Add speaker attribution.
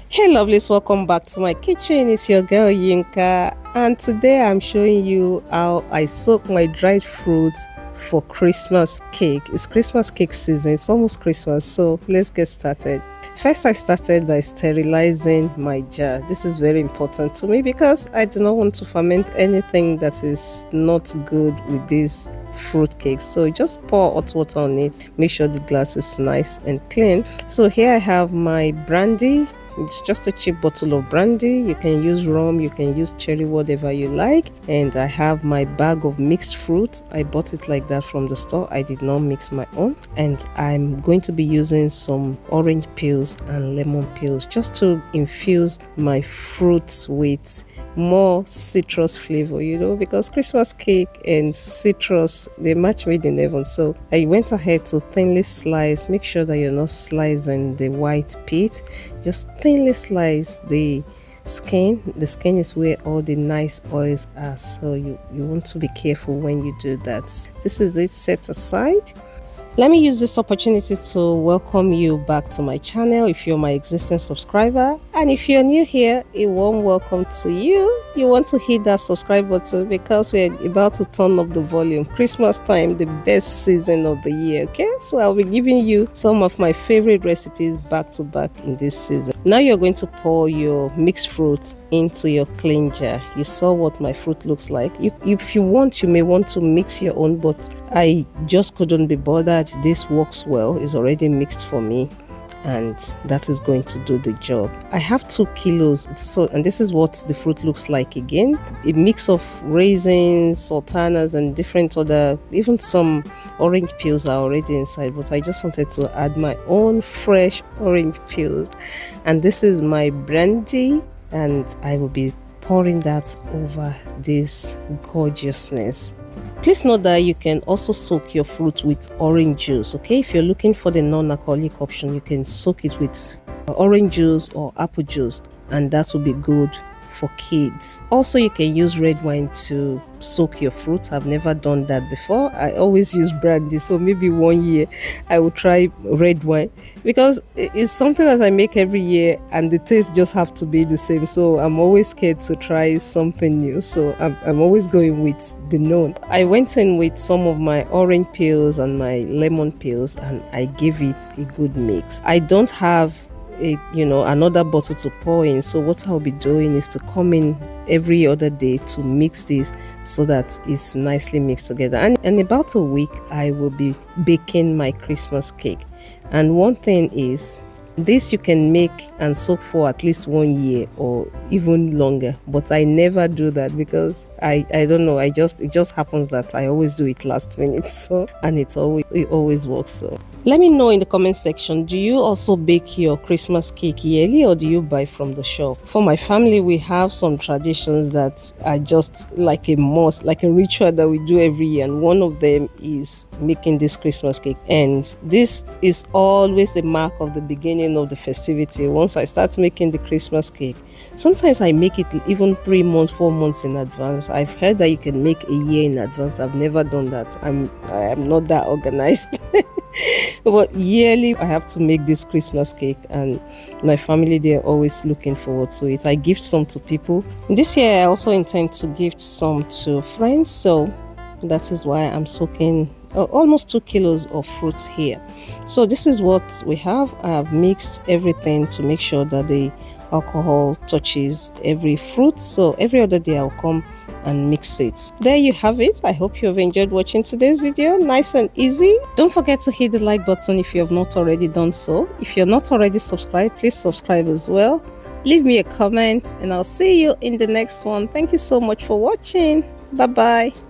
Speaker 1: Hey lovelies, welcome back to my kitchen. It's your girl Yinka, and today I'm showing you how I soak my dried fruits for Christmas cake. It's Christmas cake season, it's almost Christmas, so let's get started. First, I started by sterilizing my jar. This is very important to me because I do not want to ferment anything that is not good with this fruit cake. So just pour hot water on it, make sure the glass is nice and clean. So here I have my brandy. It's just a cheap bottle of brandy. You can use rum, you can use cherry, whatever you like. And I have my bag of mixed fruit. I bought it like that from the store. I did not mix my own. And I'm going to be using some orange peels and lemon peels just to infuse my fruits with more citrus flavor, because Christmas cake and citrus, they match made in heaven. So I went ahead to thinly slice. Make sure that you're not slicing the white pit. Just thinly slice the skin. The skin is where all the nice oils are, so you want to be careful when you do that. This is it set aside. Let me use this opportunity to welcome you back to my channel if you're my existing subscriber, and if you're new here, a warm welcome to you. You want to hit that subscribe button because we're about to turn up the volume. Christmas time, the best season of the year, okay? So I'll be giving you some of my favorite recipes back to back in this season. Now you're going to pour your mixed fruits into your clean jar. You saw what my fruit looks like. If you want, you may want to mix your own, but I just couldn't be bothered. This works well. It's already mixed for me, and that is going to do the job. I have 2 kilos, and this is what the fruit looks like again. A mix of raisins, sultanas, and different other, even some orange peels are already inside, but I just wanted to add my own fresh orange peels. And this is my brandy, and I will be pouring that over this gorgeousness. Please note that you can also soak your fruit with orange juice, okay? If you're looking for the non-alcoholic option, you can soak it with orange juice or apple juice, and that will be good for kids. Also, you can use red wine to soak your fruit. I've never done that before. I always use brandy, so maybe one year I will try red wine, because it's something that I make every year and the taste just have to be the same. So I'm always scared to try something new, so I'm always going with the known. I went in with some of my orange peels and my lemon peels, and I gave it a good mix. I don't have another bottle to pour in, so what I'll be doing is to come in every other day to mix this so that it's nicely mixed together. And in about a week I will be baking my Christmas cake. And one thing is, this you can make and soak for at least 1 year or even longer, but I never do that because I don't know, it just happens that I always do it last minute, so, and it always works. So let me know in the comment section, do you also bake your Christmas cake yearly or do you buy from the shop? For my family, we have some traditions that are just like a must, like a ritual that we do every year, and one of them is making this Christmas cake. And this is always a mark of the beginning of the festivity. Once I start making the Christmas cake, sometimes I make it even 3 months, 4 months in advance. I've heard that you can make a year in advance. I've never done that. I am not that organized. But yearly I have to make this Christmas cake, and my family, they're always looking forward to it. I gift some to people. This year I also intend to gift some to friends, so that is why I'm soaking almost 2 kilos of fruits here. So this is what we have. I have mixed everything to make sure that the alcohol touches every fruit, so every other day I'll come and mix it. There you have it. I hope you have enjoyed watching today's video. Nice and easy. Don't forget to hit the like button if you have not already done so. If you're not already subscribed, please subscribe as well. Leave me a comment and I'll see you in the next one. Thank you so much for watching. Bye bye.